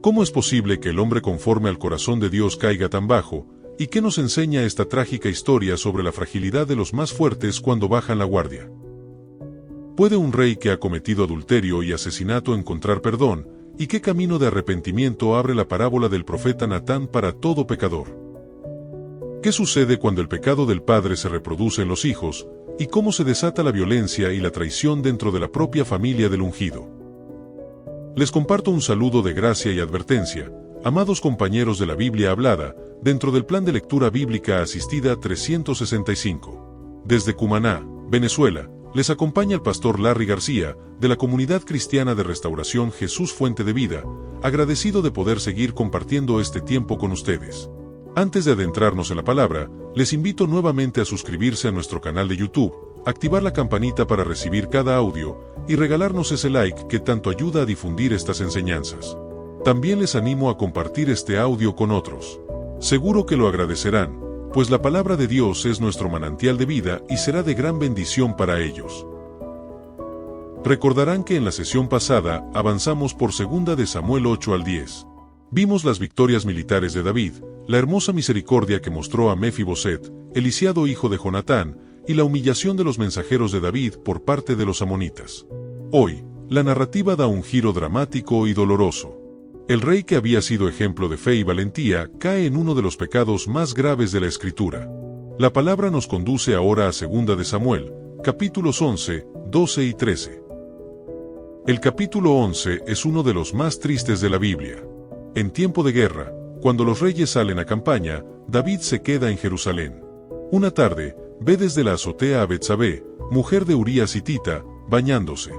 ¿Cómo es posible que el hombre conforme al corazón de Dios caiga tan bajo? ¿Y qué nos enseña esta trágica historia sobre la fragilidad de los más fuertes cuando bajan la guardia? ¿Puede un rey que ha cometido adulterio y asesinato encontrar perdón? ¿Y qué camino de arrepentimiento abre la parábola del profeta Natán para todo pecador? ¿Qué sucede cuando el pecado del padre se reproduce en los hijos? ¿Y cómo se desata la violencia y la traición dentro de la propia familia del ungido? Les comparto un saludo de gracia y advertencia, amados compañeros de la Biblia hablada, dentro del plan de lectura bíblica asistida 365. Desde Cumaná, Venezuela, les acompaña el pastor Larry García, de la Comunidad Cristiana de Restauración Jesús Fuente de Vida, agradecido de poder seguir compartiendo este tiempo con ustedes. Antes de adentrarnos en la palabra, les invito nuevamente a suscribirse a nuestro canal de YouTube, activar la campanita para recibir cada audio, y regalarnos ese like que tanto ayuda a difundir estas enseñanzas. También les animo a compartir este audio con otros. Seguro que lo agradecerán, pues la palabra de Dios es nuestro manantial de vida y será de gran bendición para ellos. Recordarán que en la sesión pasada avanzamos por 2 de Samuel 8 al 10. Vimos las victorias militares de David, la hermosa misericordia que mostró a Mefiboset, el lisiado hijo de Jonatán, y la humillación de los mensajeros de David por parte de los amonitas. Hoy, la narrativa da un giro dramático y doloroso. El rey que había sido ejemplo de fe y valentía cae en uno de los pecados más graves de la Escritura. La palabra nos conduce ahora a 2 de Samuel, capítulos 11, 12 y 13. El capítulo 11 es uno de los más tristes de la Biblia. En tiempo de guerra, cuando los reyes salen a campaña, David se queda en Jerusalén. Una tarde, ve desde la azotea a Betsabé, mujer de Urías hitita, bañándose.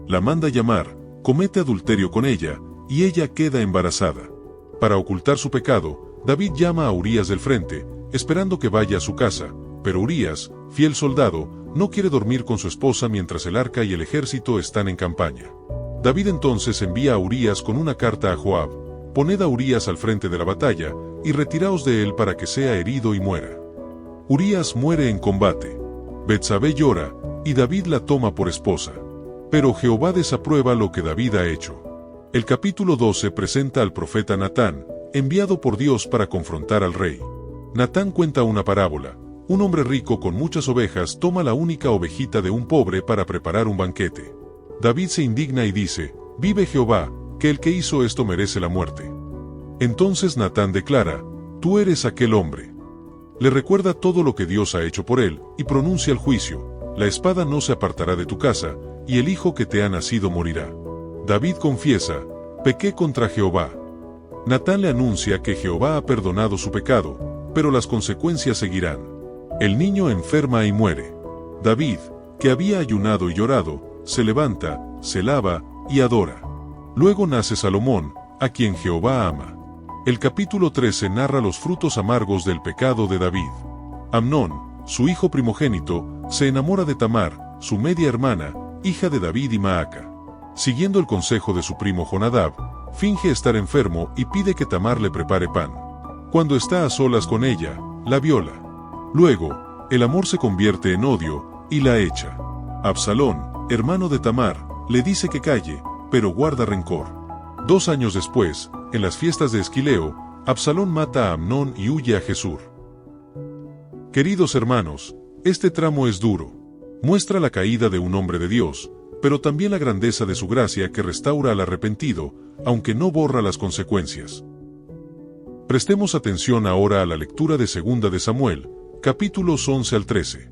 La manda llamar, comete adulterio con ella, y ella queda embarazada. Para ocultar su pecado, David llama a Urías del frente, esperando que vaya a su casa, pero Urías, fiel soldado, no quiere dormir con su esposa mientras el arca y el ejército están en campaña. David entonces envía a Urías con una carta a Joab: poned a Urías al frente de la batalla, y retiraos de él para que sea herido y muera. Urías muere en combate. Betsabé llora, y David la toma por esposa. Pero Jehová desaprueba lo que David ha hecho. El capítulo 12 presenta al profeta Natán, enviado por Dios para confrontar al rey. Natán cuenta una parábola. Un hombre rico con muchas ovejas toma la única ovejita de un pobre para preparar un banquete. David se indigna y dice: vive Jehová, que el que hizo esto merece la muerte. Entonces Natán declara: tú eres aquel hombre. Le recuerda todo lo que Dios ha hecho por él, y pronuncia el juicio: la espada no se apartará de tu casa, y el hijo que te ha nacido morirá. David confiesa: pequé contra Jehová. Natán le anuncia que Jehová ha perdonado su pecado, pero las consecuencias seguirán. El niño enferma y muere. David, que había ayunado y llorado, se levanta, se lava y adora. Luego nace Salomón, a quien Jehová ama. El capítulo 13 narra los frutos amargos del pecado de David. Amnón, su hijo primogénito, se enamora de Tamar, su media hermana, hija de David y Maaca. Siguiendo el consejo de su primo Jonadab, finge estar enfermo y pide que Tamar le prepare pan. Cuando está a solas con ella, la viola. Luego, el amor se convierte en odio y la echa. Absalón, hermano de Tamar, le dice que calle, pero guarda rencor. 2 años después, en las fiestas de Esquileo, Absalón mata a Amnón y huye a Jesús. Queridos hermanos, este tramo es duro. Muestra la caída de un hombre de Dios, pero también la grandeza de su gracia que restaura al arrepentido, aunque no borra las consecuencias. Prestemos atención ahora a la lectura de 2 de Samuel, capítulos 11 al 13.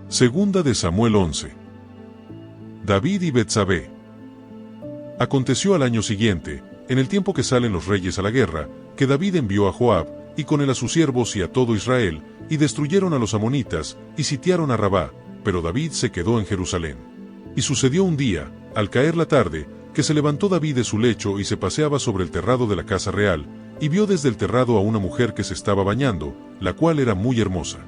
2 de Samuel 11. David y Betsabé. Aconteció al año siguiente, en el tiempo que salen los reyes a la guerra, que David envió a Joab, y con él a sus siervos y a todo Israel, y destruyeron a los amonitas, y sitiaron a Rabá, pero David se quedó en Jerusalén. Y sucedió un día, al caer la tarde, que se levantó David de su lecho y se paseaba sobre el terrado de la casa real, y vio desde el terrado a una mujer que se estaba bañando, la cual era muy hermosa.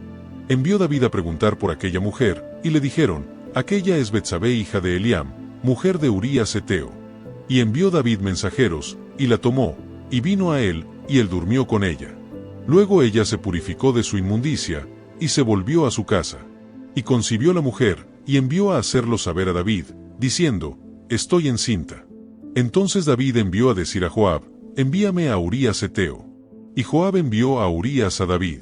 Envió David a preguntar por aquella mujer, y le dijeron: aquella es Betsabé hija de Eliam, mujer de Urías heteo. Y envió David mensajeros, y la tomó, y vino a él, y él durmió con ella. Luego ella se purificó de su inmundicia, y se volvió a su casa. Y concibió la mujer, y envió a hacerlo saber a David, diciendo: estoy encinta. Entonces David envió a decir a Joab, envíame a Urías Heteo. Y Joab envió a Urías a David.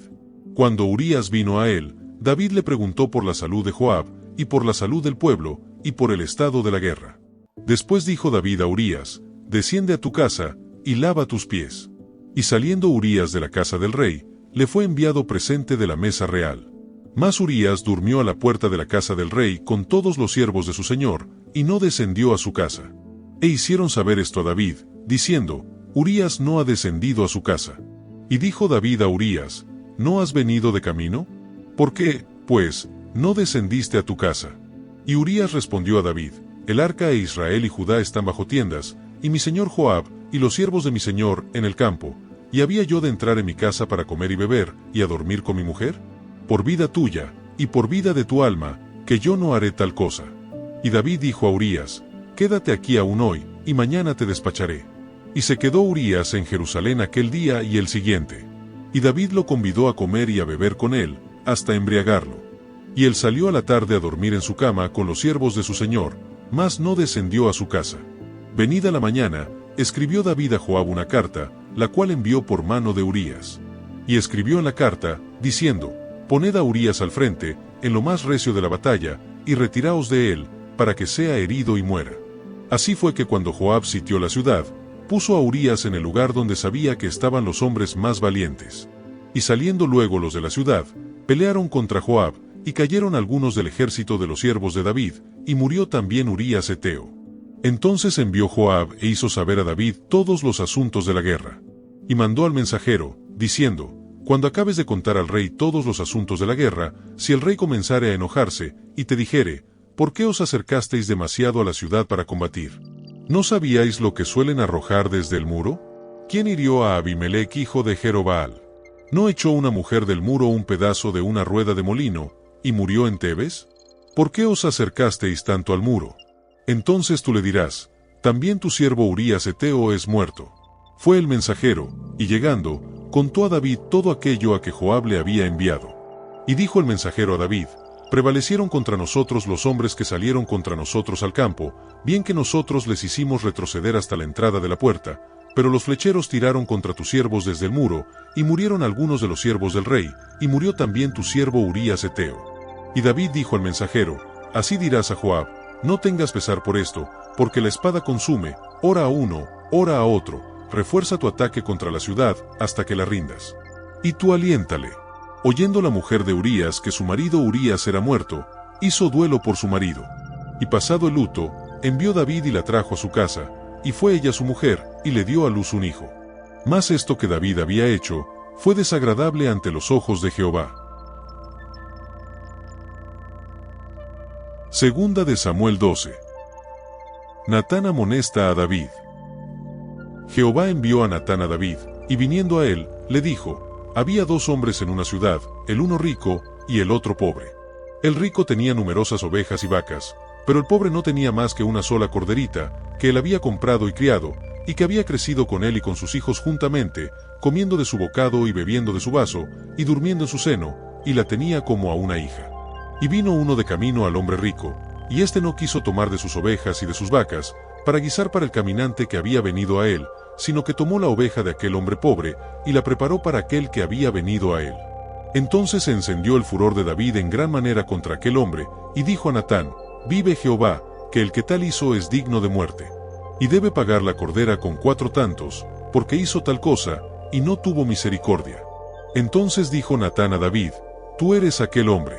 Cuando Urías vino a él, David le preguntó por la salud de Joab, y por la salud del pueblo, y por el estado de la guerra. Después dijo David a Urías, desciende a tu casa, y lava tus pies. Y saliendo Urías de la casa del rey, le fue enviado presente de la mesa real. Mas Urías durmió a la puerta de la casa del rey con todos los siervos de su señor, y no descendió a su casa. E hicieron saber esto a David, diciendo, Urías no ha descendido a su casa. Y dijo David a Urías, ¿no has venido de camino? ¿Por qué, pues, no descendiste a tu casa? Y Urías respondió a David, el arca e Israel y Judá están bajo tiendas, y mi señor Joab, y los siervos de mi señor, en el campo, ¿y había yo de entrar en mi casa para comer y beber, y a dormir con mi mujer? Por vida tuya, y por vida de tu alma, que yo no haré tal cosa. Y David dijo a Urías, quédate aquí aún hoy, y mañana te despacharé. Y se quedó Urías en Jerusalén aquel día y el siguiente. Y David lo convidó a comer y a beber con él, hasta embriagarlo. Y él salió a la tarde a dormir en su cama con los siervos de su señor, mas no descendió a su casa. Venida la mañana, escribió David a Joab una carta, la cual envió por mano de Urías. Y escribió en la carta, diciendo, poned a Urías al frente, en lo más recio de la batalla, y retiraos de él, para que sea herido y muera. Así fue que cuando Joab sitió la ciudad, puso a Urías en el lugar donde sabía que estaban los hombres más valientes. Y saliendo luego los de la ciudad, pelearon contra Joab, y cayeron algunos del ejército de los siervos de David, y murió también Urías Heteo. Entonces envió Joab e hizo saber a David todos los asuntos de la guerra. Y mandó al mensajero, diciendo, cuando acabes de contar al rey todos los asuntos de la guerra, si el rey comenzare a enojarse, y te dijere, ¿por qué os acercasteis demasiado a la ciudad para combatir? ¿No sabíais lo que suelen arrojar desde el muro? ¿Quién hirió a Abimelech hijo de Jerobaal? ¿No echó una mujer del muro un pedazo de una rueda de molino, y murió en Tebes? ¿Por qué os acercasteis tanto al muro? Entonces tú le dirás, también tu siervo Urías Heteo es muerto. Fue el mensajero, y llegando, contó a David todo aquello a que Joab le había enviado. Y dijo el mensajero a David, prevalecieron contra nosotros los hombres que salieron contra nosotros al campo, bien que nosotros les hicimos retroceder hasta la entrada de la puerta, pero los flecheros tiraron contra tus siervos desde el muro, y murieron algunos de los siervos del rey, y murió también tu siervo Urías Heteo. Y David dijo al mensajero, así dirás a Joab, no tengas pesar por esto, porque la espada consume, ora a uno, ora a otro, refuerza tu ataque contra la ciudad, hasta que la rindas. Y tú aliéntale. Oyendo la mujer de Urías que su marido Urías era muerto, hizo duelo por su marido. Y pasado el luto, envió David y la trajo a su casa, y fue ella su mujer, y le dio a luz un hijo. Mas esto que David había hecho, fue desagradable ante los ojos de Jehová. Segunda de Samuel 12. Natán amonesta a David. Jehová envió a Natán a David, y viniendo a él, le dijo, había dos hombres en una ciudad, el uno rico, y el otro pobre. El rico tenía numerosas ovejas y vacas, pero el pobre no tenía más que una sola corderita, que él había comprado y criado, y que había crecido con él y con sus hijos juntamente, comiendo de su bocado y bebiendo de su vaso, y durmiendo en su seno, y la tenía como a una hija. Y vino uno de camino al hombre rico, y éste no quiso tomar de sus ovejas y de sus vacas, para guisar para el caminante que había venido a él, sino que tomó la oveja de aquel hombre pobre, y la preparó para aquel que había venido a él. Entonces se encendió el furor de David en gran manera contra aquel hombre, y dijo a Natán, vive Jehová, que el que tal hizo es digno de muerte. Y debe pagar la cordera con 4 tantos, porque hizo tal cosa, y no tuvo misericordia. Entonces dijo Natán a David, tú eres aquel hombre.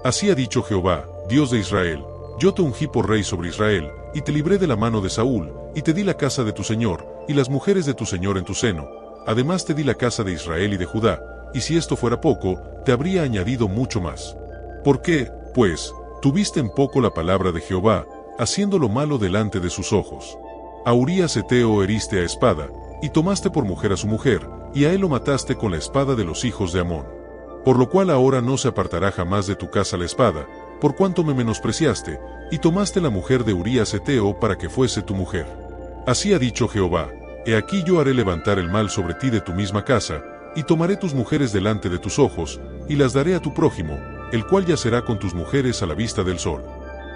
Así ha dicho Jehová, Dios de Israel, yo te ungí por rey sobre Israel, y te libré de la mano de Saúl, y te di la casa de tu señor, y las mujeres de tu señor en tu seno. Además te di la casa de Israel y de Judá, y si esto fuera poco, te habría añadido mucho más. ¿Por qué, pues, tuviste en poco la palabra de Jehová, haciendo lo malo delante de sus ojos? A Urías Heteo heriste a espada, y tomaste por mujer a su mujer, y a él lo mataste con la espada de los hijos de Amón. Por lo cual ahora no se apartará jamás de tu casa la espada, por cuanto me menospreciaste, y tomaste la mujer de Urías Heteo para que fuese tu mujer. Así ha dicho Jehová, he aquí yo haré levantar el mal sobre ti de tu misma casa, y tomaré tus mujeres delante de tus ojos, y las daré a tu prójimo, el cual yacerá con tus mujeres a la vista del sol.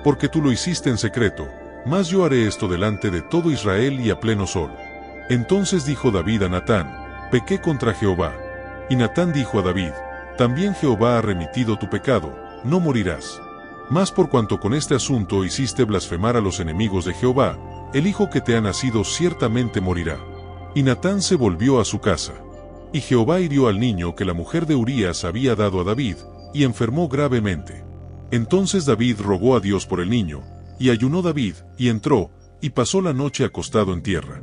Porque tú lo hiciste en secreto, mas yo haré esto delante de todo Israel y a pleno sol. Entonces dijo David a Natán: pequé contra Jehová. Y Natán dijo a David: también Jehová ha remitido tu pecado, no morirás. Mas por cuanto con este asunto hiciste blasfemar a los enemigos de Jehová, el hijo que te ha nacido ciertamente morirá. Y Natán se volvió a su casa. Y Jehová hirió al niño que la mujer de Urías había dado a David, y enfermó gravemente. Entonces David rogó a Dios por el niño, y ayunó David, y entró, y pasó la noche acostado en tierra.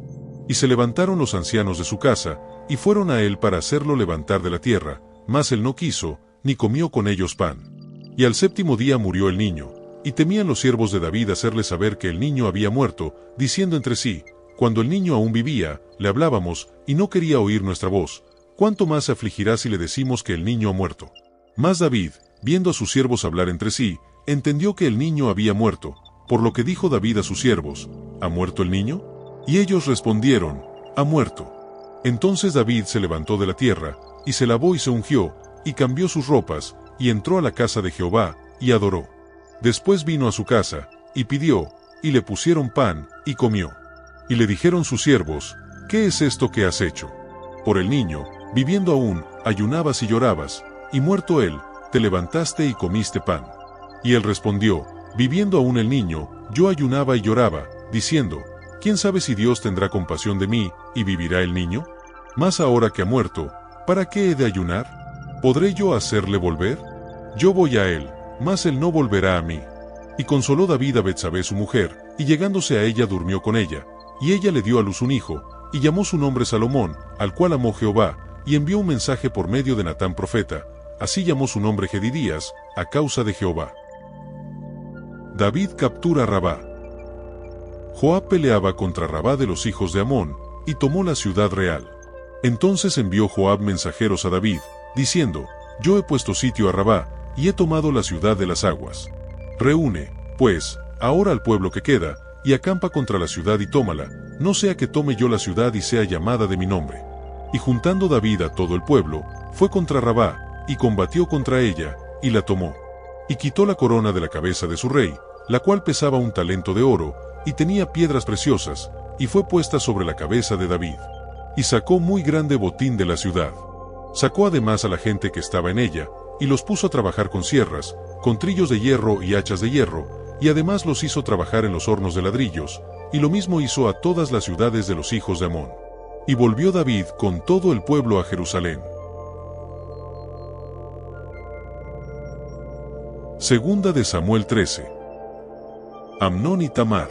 Y se levantaron los ancianos de su casa, y fueron a él para hacerlo levantar de la tierra, mas él no quiso, ni comió con ellos pan. Y al séptimo día murió el niño, y temían los siervos de David hacerle saber que el niño había muerto, diciendo entre sí: cuando el niño aún vivía, le hablábamos, y no quería oír nuestra voz, ¿cuánto más se afligirá si le decimos que el niño ha muerto? Mas David, viendo a sus siervos hablar entre sí, entendió que el niño había muerto, por lo que dijo David a sus siervos: ¿ha muerto el niño? Y ellos respondieron: ha muerto. Entonces David se levantó de la tierra, y se lavó y se ungió, y cambió sus ropas, y entró a la casa de Jehová, y adoró. Después vino a su casa, y pidió, y le pusieron pan, y comió. Y le dijeron sus siervos: ¿qué es esto que has hecho? Por el niño, viviendo aún, ayunabas y llorabas, y muerto él, te levantaste y comiste pan. Y él respondió: viviendo aún el niño, yo ayunaba y lloraba, diciendo: ¿quién sabe si Dios tendrá compasión de mí, y vivirá el niño? Mas ahora que ha muerto, ¿para qué he de ayunar? ¿Podré yo hacerle volver? Yo voy a él, mas él no volverá a mí. Y consoló David a Betsabé su mujer, y llegándose a ella durmió con ella, y ella le dio a luz un hijo, y llamó su nombre Salomón, al cual amó Jehová, y envió un mensaje por medio de Natán profeta. Así llamó su nombre Jedidías, a causa de Jehová. David captura a Rabá. Joab peleaba contra Rabá de los hijos de Amón, y tomó la ciudad real. Entonces envió Joab mensajeros a David, diciendo: yo he puesto sitio a Rabá, y he tomado la ciudad de las aguas. Reúne, pues, ahora al pueblo que queda, y acampa contra la ciudad y tómala, no sea que tome yo la ciudad y sea llamada de mi nombre. Y juntando David a todo el pueblo, fue contra Rabá, y combatió contra ella, y la tomó. Y quitó la corona de la cabeza de su rey, la cual pesaba 1 talento de oro, y tenía piedras preciosas, y fue puesta sobre la cabeza de David. Y sacó muy grande botín de la ciudad. Sacó además a la gente que estaba en ella, y los puso a trabajar con sierras, con trillos de hierro y hachas de hierro, y además los hizo trabajar en los hornos de ladrillos, y lo mismo hizo a todas las ciudades de los hijos de Amón. Y volvió David con todo el pueblo a Jerusalén. Segunda de Samuel 13. Amnón y Tamar.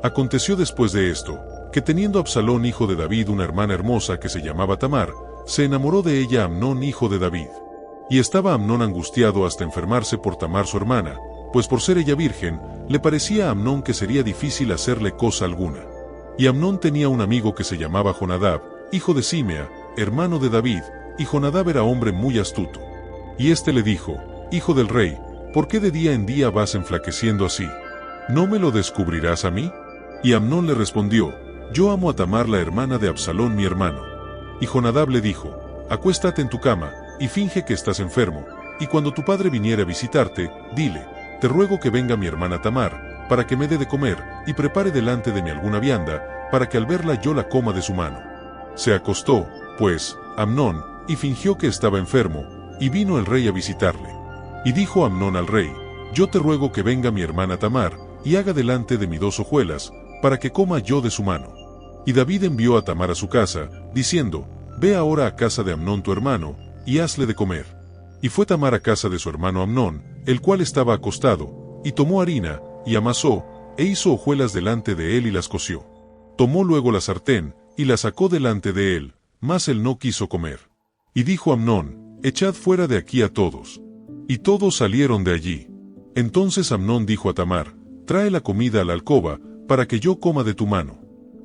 Aconteció después de esto, que teniendo Absalón hijo de David una hermana hermosa que se llamaba Tamar, se enamoró de ella Amnón hijo de David. Y estaba Amnón angustiado hasta enfermarse por Tamar su hermana, pues por ser ella virgen, le parecía a Amnón que sería difícil hacerle cosa alguna. Y Amnón tenía un amigo que se llamaba Jonadab, hijo de Simea, hermano de David, y Jonadab era hombre muy astuto. Y éste le dijo: hijo del rey, ¿por qué de día en día vas enflaqueciendo así? ¿No me lo descubrirás a mí? Y Amnón le respondió: yo amo a Tamar la hermana de Absalón mi hermano. Y Jonadab le dijo: acuéstate en tu cama, y finge que estás enfermo, y cuando tu padre viniera a visitarte, dile: te ruego que venga mi hermana Tamar, para que me dé de comer, y prepare delante de mí alguna vianda, para que al verla yo la coma de su mano. Se acostó, pues, Amnón, y fingió que estaba enfermo, y vino el rey a visitarle. Y dijo Amnón al rey: yo te ruego que venga mi hermana Tamar, y haga delante de mí 2 hojuelas, para que coma yo de su mano. Y David envió a Tamar a su casa, diciendo: ve ahora a casa de Amnón tu hermano, y hazle de comer. Y fue Tamar a casa de su hermano Amnón, el cual estaba acostado, y tomó harina, y amasó, e hizo hojuelas delante de él y las coció. Tomó luego la sartén, y la sacó delante de él, mas él no quiso comer. Y dijo Amnón: echad fuera de aquí a todos. Y todos salieron de allí. Entonces Amnón dijo a Tamar: trae la comida a la alcoba, para que yo coma de tu mano.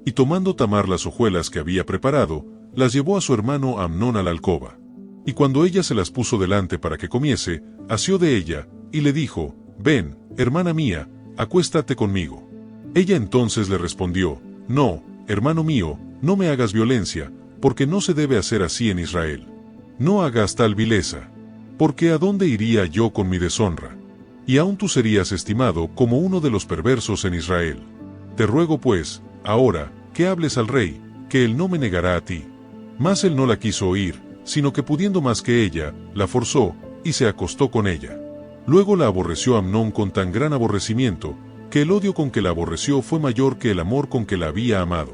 Y tomando Tamar las hojuelas que había preparado, las llevó a su hermano Amnón a la alcoba. Y cuando ella se las puso delante para que comiese, asió de ella, y le dijo: ven, hermana mía, acuéstate conmigo. Ella entonces le respondió: no, hermano mío, no me hagas violencia, porque no se debe hacer así en Israel. No hagas tal vileza, porque ¿a dónde iría yo con mi deshonra? y aún tú serías estimado como uno de los perversos en Israel. Te ruego pues, ahora, que hables al rey, que él no me negará a ti. Mas él no la quiso oír, sino que pudiendo más que ella, la forzó, y se acostó con ella. Luego la aborreció Amnón con tan gran aborrecimiento, que el odio con que la aborreció fue mayor que el amor con que la había amado.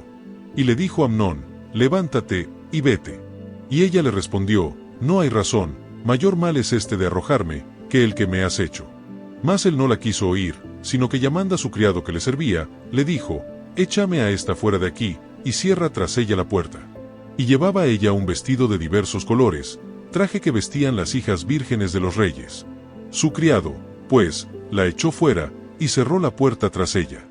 Y le dijo Amnón, levántate, y vete. Y ella le respondió, no hay razón, mayor mal es este de arrojarme, que el que me has hecho. Mas él no la quiso oír, sino que llamando a su criado que le servía, le dijo, échame a esta fuera de aquí, y cierra tras ella la puerta. Y llevaba ella un vestido de diversos colores, traje que vestían las hijas vírgenes de los reyes. Su criado, pues, la echó fuera, y cerró la puerta tras ella.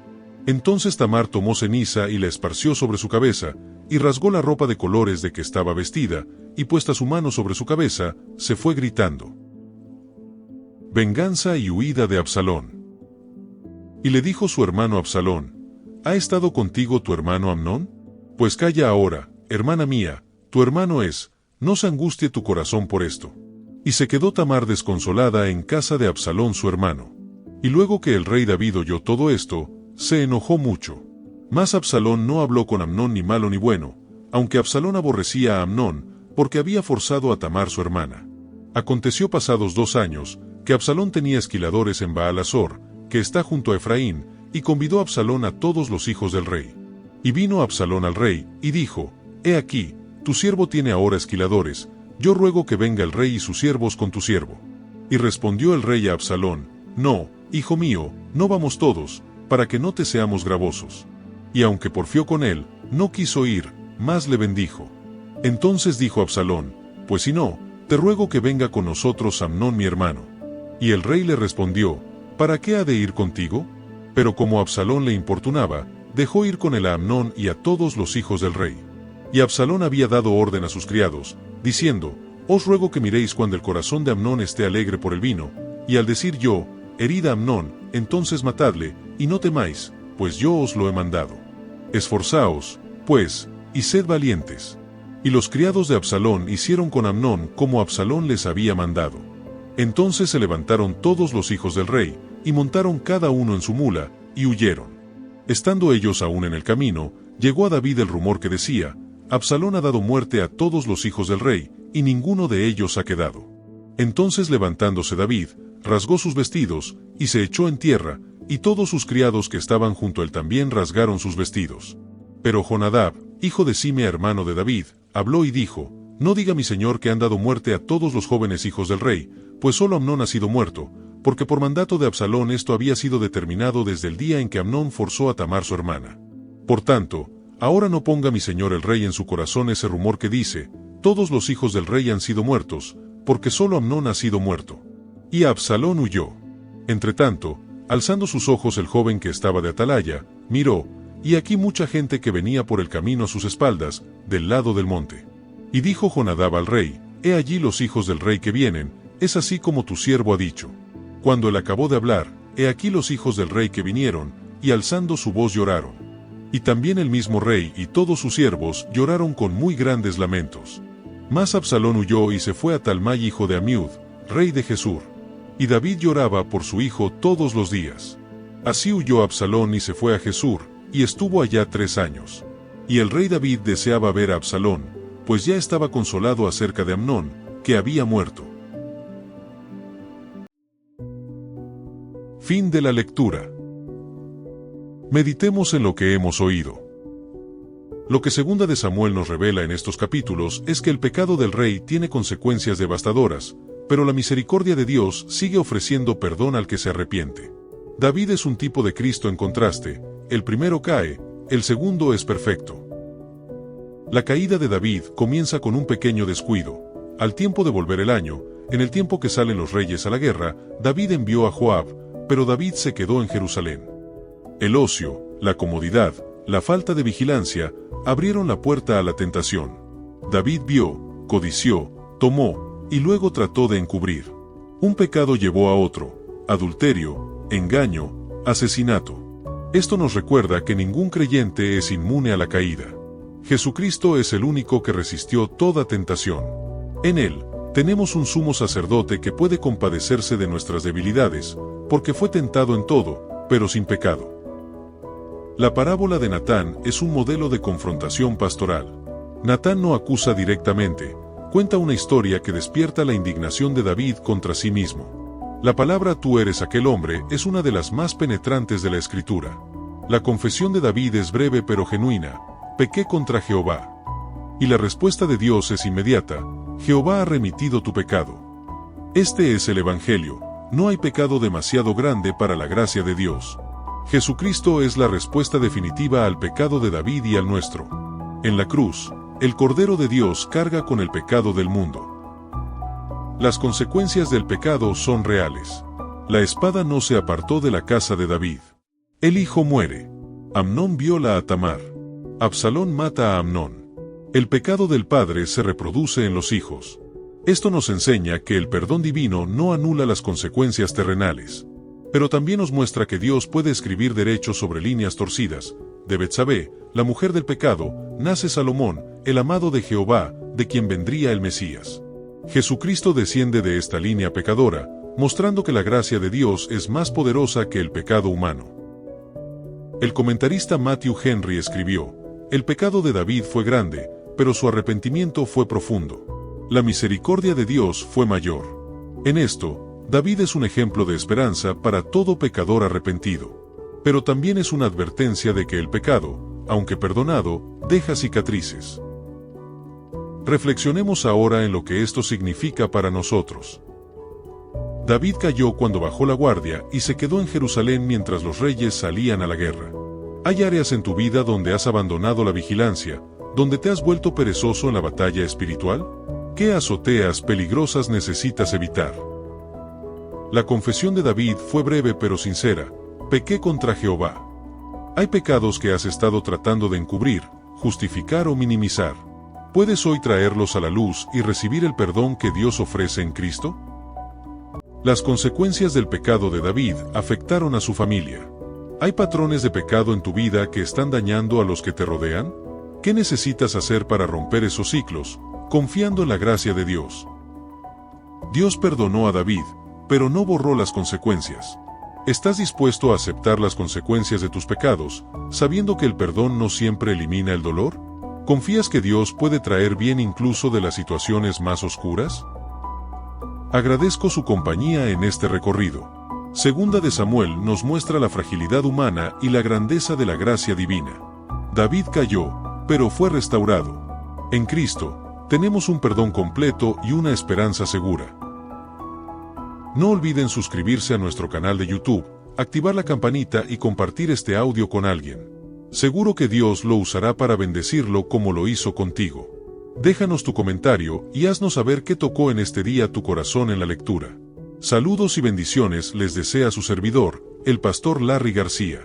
Entonces Tamar tomó ceniza y la esparció sobre su cabeza, y rasgó la ropa de colores de que estaba vestida, y puesta su mano sobre su cabeza, se fue gritando. Venganza y huida de Absalón. Y le dijo su hermano Absalón, ¿ha estado contigo tu hermano Amnón? Pues calla ahora, hermana mía, tu hermano es, no se angustie tu corazón por esto. Y se quedó Tamar desconsolada en casa de Absalón su hermano. Y luego que el rey David oyó todo esto, se enojó mucho. Mas Absalón no habló con Amnón ni malo ni bueno, aunque Absalón aborrecía a Amnón, porque había forzado a Tamar su hermana. Aconteció pasados 2 años, que Absalón tenía esquiladores en Baal-Azor, que está junto a Efraín, y convidó a Absalón a todos los hijos del rey. Y vino Absalón al rey, y dijo, he aquí, tu siervo tiene ahora esquiladores, yo ruego que venga el rey y sus siervos con tu siervo. Y respondió el rey a Absalón, no, hijo mío, no vamos todos, para que no te seamos gravosos. Y aunque porfió con él, no quiso ir, mas le bendijo. Entonces dijo Absalón, pues si no, te ruego que venga con nosotros Amnón mi hermano. Y el rey le respondió, ¿para qué ha de ir contigo? Pero como Absalón le importunaba, dejó ir con él a Amnón y a todos los hijos del rey. Y Absalón había dado orden a sus criados, diciendo, os ruego que miréis cuando el corazón de Amnón esté alegre por el vino, y al decir yo, herid a Amnón, entonces matadle, y no temáis, pues yo os lo he mandado. Esforzaos, pues, y sed valientes. Y los criados de Absalón hicieron con Amnón como Absalón les había mandado. Entonces se levantaron todos los hijos del rey, y montaron cada uno en su mula, y huyeron. Estando ellos aún en el camino, llegó a David el rumor que decía, Absalón ha dado muerte a todos los hijos del rey, y ninguno de ellos ha quedado. Entonces levantándose David, rasgó sus vestidos, y se echó en tierra, y todos sus criados que estaban junto a él también rasgaron sus vestidos. Pero Jonadab, hijo de Simea hermano de David, habló y dijo, no diga mi señor que han dado muerte a todos los jóvenes hijos del rey, pues solo Amnón ha sido muerto, porque por mandato de Absalón esto había sido determinado desde el día en que Amnón forzó a Tamar su hermana. Por tanto, ahora no ponga mi señor el rey en su corazón ese rumor que dice, todos los hijos del rey han sido muertos, porque solo Amnón ha sido muerto. Y Absalón huyó. Entretanto, alzando sus ojos el joven que estaba de atalaya, miró, y aquí mucha gente que venía por el camino a sus espaldas, del lado del monte. Y dijo Jonadab al rey, he allí los hijos del rey que vienen, es así como tu siervo ha dicho. Cuando él acabó de hablar, he aquí los hijos del rey que vinieron, y alzando su voz lloraron. Y también el mismo rey y todos sus siervos lloraron con muy grandes lamentos. Mas Absalón huyó y se fue a Talmai hijo de Amiud, rey de Gesur. Y David lloraba por su hijo todos los días. Así huyó Absalón y se fue a Gesur, y estuvo allá 3 años. Y el rey David deseaba ver a Absalón, pues ya estaba consolado acerca de Amnón, que había muerto. Fin de la lectura. Meditemos en lo que hemos oído. Lo que Segunda de Samuel nos revela en estos capítulos es que el pecado del rey tiene consecuencias devastadoras, pero la misericordia de Dios sigue ofreciendo perdón al que se arrepiente. David es un tipo de Cristo en contraste, el primero cae, el segundo es perfecto. La caída de David comienza con un pequeño descuido. Al tiempo de volver el año, en el tiempo que salen los reyes a la guerra, David envió a Joab, pero David se quedó en Jerusalén. El ocio, la comodidad, la falta de vigilancia, abrieron la puerta a la tentación. David vio, codició, tomó, y luego trató de encubrir. Un pecado llevó a otro, adulterio, engaño, asesinato. Esto nos recuerda que ningún creyente es inmune a la caída. Jesucristo es el único que resistió toda tentación. En Él, tenemos un sumo sacerdote que puede compadecerse de nuestras debilidades, porque fue tentado en todo, pero sin pecado. La parábola de Natán es un modelo de confrontación pastoral. Natán no acusa directamente, cuenta una historia que despierta la indignación de David contra sí mismo. La palabra "tú eres aquel hombre" es una de las más penetrantes de la Escritura. La confesión de David es breve pero genuina: pequé contra Jehová. Y la respuesta de Dios es inmediata: Jehová ha remitido tu pecado. Este es el Evangelio. No hay pecado demasiado grande para la gracia de Dios. Jesucristo es la respuesta definitiva al pecado de David y al nuestro. En la cruz, el Cordero de Dios carga con el pecado del mundo. Las consecuencias del pecado son reales. La espada no se apartó de la casa de David. El hijo muere. Amnón viola a Tamar. Absalón mata a Amnón. El pecado del padre se reproduce en los hijos. Esto nos enseña que el perdón divino no anula las consecuencias terrenales. Pero también nos muestra que Dios puede escribir derechos sobre líneas torcidas. De Betsabé, la mujer del pecado, nace Salomón, el amado de Jehová, de quien vendría el Mesías. Jesucristo desciende de esta línea pecadora, mostrando que la gracia de Dios es más poderosa que el pecado humano. El comentarista Matthew Henry escribió: el pecado de David fue grande, pero su arrepentimiento fue profundo. La misericordia de Dios fue mayor. En esto, David es un ejemplo de esperanza para todo pecador arrepentido. Pero también es una advertencia de que el pecado, aunque perdonado, deja cicatrices. Reflexionemos ahora en lo que esto significa para nosotros. David cayó cuando bajó la guardia y se quedó en Jerusalén mientras los reyes salían a la guerra. ¿Hay áreas en tu vida donde has abandonado la vigilancia, donde te has vuelto perezoso en la batalla espiritual? ¿Qué azoteas peligrosas necesitas evitar? La confesión de David fue breve pero sincera: pequé contra Jehová. Hay pecados que has estado tratando de encubrir, justificar o minimizar. ¿Puedes hoy traerlos a la luz y recibir el perdón que Dios ofrece en Cristo? Las consecuencias del pecado de David afectaron a su familia. ¿Hay patrones de pecado en tu vida que están dañando a los que te rodean? ¿Qué necesitas hacer para romper esos ciclos, confiando en la gracia de Dios? Dios perdonó a David, pero no borró las consecuencias. ¿Estás dispuesto a aceptar las consecuencias de tus pecados, sabiendo que el perdón no siempre elimina el dolor? ¿Confías que Dios puede traer bien incluso de las situaciones más oscuras? Agradezco su compañía en este recorrido. Segunda de Samuel nos muestra la fragilidad humana y la grandeza de la gracia divina. David cayó, pero fue restaurado. En Cristo, tenemos un perdón completo y una esperanza segura. No olviden suscribirse a nuestro canal de YouTube, activar la campanita y compartir este audio con alguien. Seguro que Dios lo usará para bendecirlo como lo hizo contigo. Déjanos tu comentario y haznos saber qué tocó en este día tu corazón en la lectura. Saludos y bendiciones les desea su servidor, el pastor Larry García.